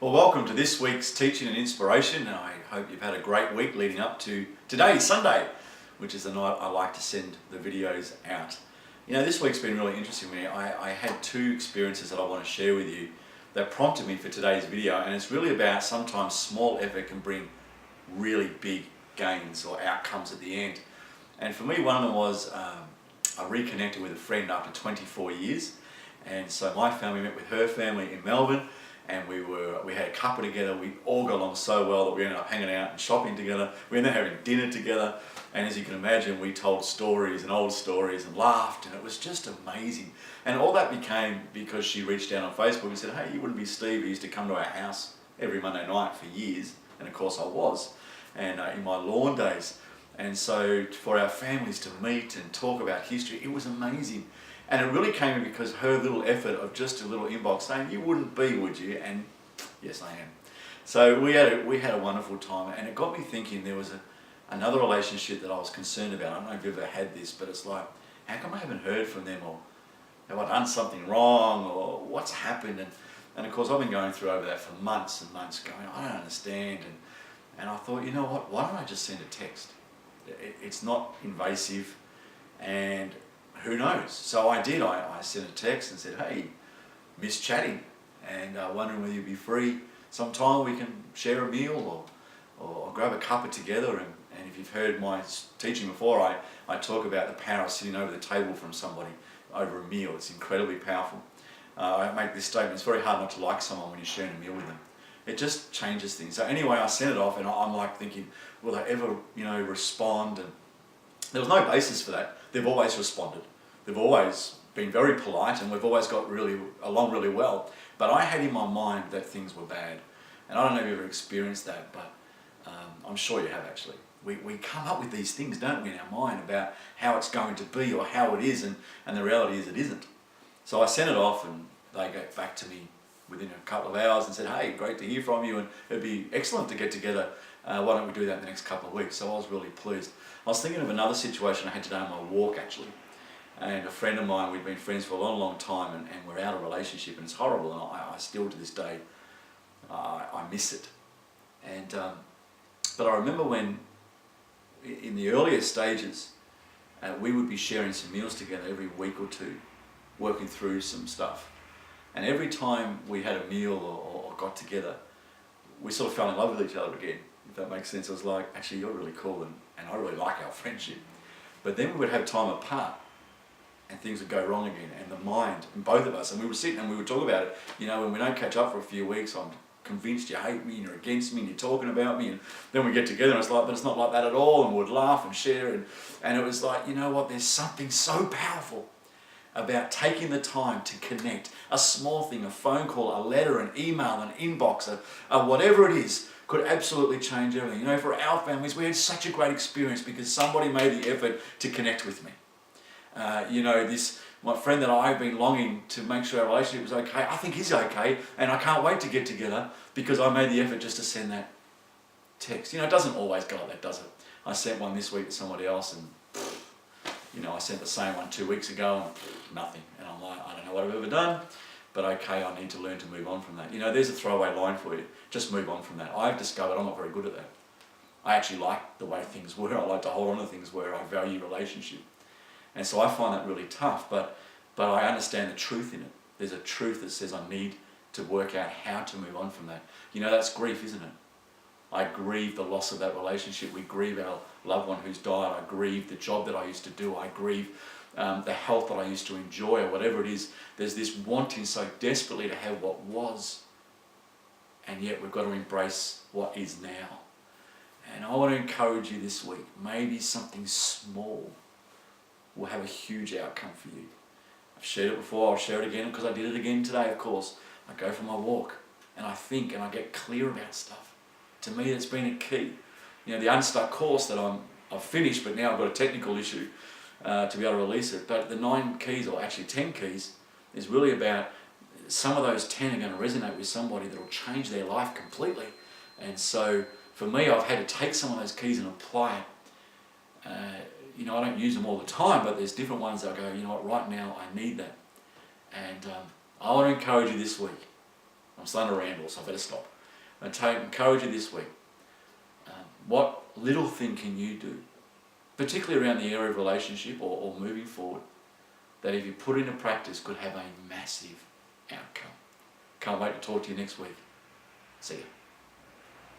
Well, welcome to this week's Teaching and Inspiration, and I hope you've had a great week leading up to today, Sunday, which is the night I like to send the videos out. You know, this week's been really interesting for me. I had two experiences that I want to share with you that prompted me for today's video, and it's really about sometimes small effort can bring really big gains or outcomes at the end. And for me, one of them was I reconnected with a friend after 24 years, and so my family met with her family in Melbourne. And we had a cuppa together. We all got along so well that we ended up hanging out and shopping together. We ended up having dinner together. And as you can imagine, we told stories and old stories and laughed, and it was just amazing. And all that became because she reached out on Facebook and said, hey, you wouldn't be Steve who used to come to our house every Monday night for years. And of course I was, and in my lawn days. And so for our families to meet and talk about history, it was amazing. And it really came in because her little effort of just a little inbox saying, you wouldn't be, would you? And yes, I am. So we had a wonderful time, and it got me thinking there was another relationship that I was concerned about. I don't know if you've ever had this, but it's like, how come I haven't heard from them, or have I done something wrong, or what's happened? And of course I've been going through over that for months and months going, I don't understand. And I thought, you know what, why don't I just send a text? It's not invasive, and who knows? So I did. I sent a text and said, hey, miss chatting, and wondering whether you'd be free sometime we can share a meal or grab a cuppa together. And if you've heard my teaching before, I talk about the power of sitting over the table from somebody over a meal. It's incredibly powerful. I make this statement, it's very hard not to like someone when you're sharing a meal with them. It just changes things. So anyway, I sent it off, and I'm like thinking, will they ever, respond? And there was no basis for that. They've always responded. They've always been very polite, and we've always got along really well. But I had in my mind that things were bad. And I don't know if you've ever experienced that, but I'm sure you have actually. We come up with these things, don't we, in our mind about how it's going to be or how it is, and the reality is it isn't. So I sent it off, and they got back to me within a couple of hours and said, hey, great to hear from you, and it'd be excellent to get together. Why don't we do that in the next couple of weeks? So I was really pleased. I was thinking of another situation I had today on my walk actually. And a friend of mine, we'd been friends for a long, long time, and we're out of relationship, and it's horrible, and I still to this day, I miss it. And but I remember when, in the earlier stages, we would be sharing some meals together every week or two, working through some stuff. And every time we had a meal or got together, we sort of fell in love with each other again, if that makes sense. It was like, actually, you're really cool, and I really like our friendship. But then we would have time apart, and things would go wrong again, and the mind, and both of us, and we would sit and we would talk about it. When we don't catch up for a few weeks, I'm convinced you hate me and you're against me and you're talking about me, and then we get together and it's like, but it's not like that at all, and we'd laugh and share, and it was like, you know what, there's something so powerful about taking the time to connect. A small thing, a phone call, a letter, an email, an inbox, whatever it is, could absolutely change everything. For our families, we had such a great experience because somebody made the effort to connect with me. My friend that I've been longing to make sure our relationship was okay, I think he's okay, and I can't wait to get together because I made the effort just to send that text. It doesn't always go like that, does it? I sent one this week to somebody else, and I sent the same one 2 weeks ago, and nothing. And I'm like, I don't know what I've ever done, but okay, I need to learn to move on from that. There's a throwaway line for you. Just move on from that. I've discovered I'm not very good at that. I actually like the way things were. I like to hold on to things where I value relationship. And so I find that really tough, but I understand the truth in it. There's a truth that says I need to work out how to move on from that. That's grief, isn't it? I grieve the loss of that relationship. We grieve our loved one who's died. I grieve the job that I used to do. I grieve the health that I used to enjoy, or whatever it is. There's this wanting so desperately to have what was, and yet we've got to embrace what is now. And I want to encourage you this week, maybe something small will have a huge outcome for you. I've shared it before, I'll share it again because I did it again today, of course. I go for my walk and I think and I get clear about stuff. To me, that's been a key. The Unstuck course that I've finished, but now I've got a technical issue to be able to release it. But the 9 keys, or actually 10 keys, is really about some of those 10 are going to resonate with somebody that will change their life completely. And so for me, I've had to take some of those keys and apply it. I don't use them all the time, but there's different ones that I go, right now I need that. And I want to encourage you this week. I'm starting to ramble, so I better stop. I encourage you this week. What little thing can you do, particularly around the area of relationship or moving forward, that if you put into practice could have a massive outcome? Can't wait to talk to you next week. See you.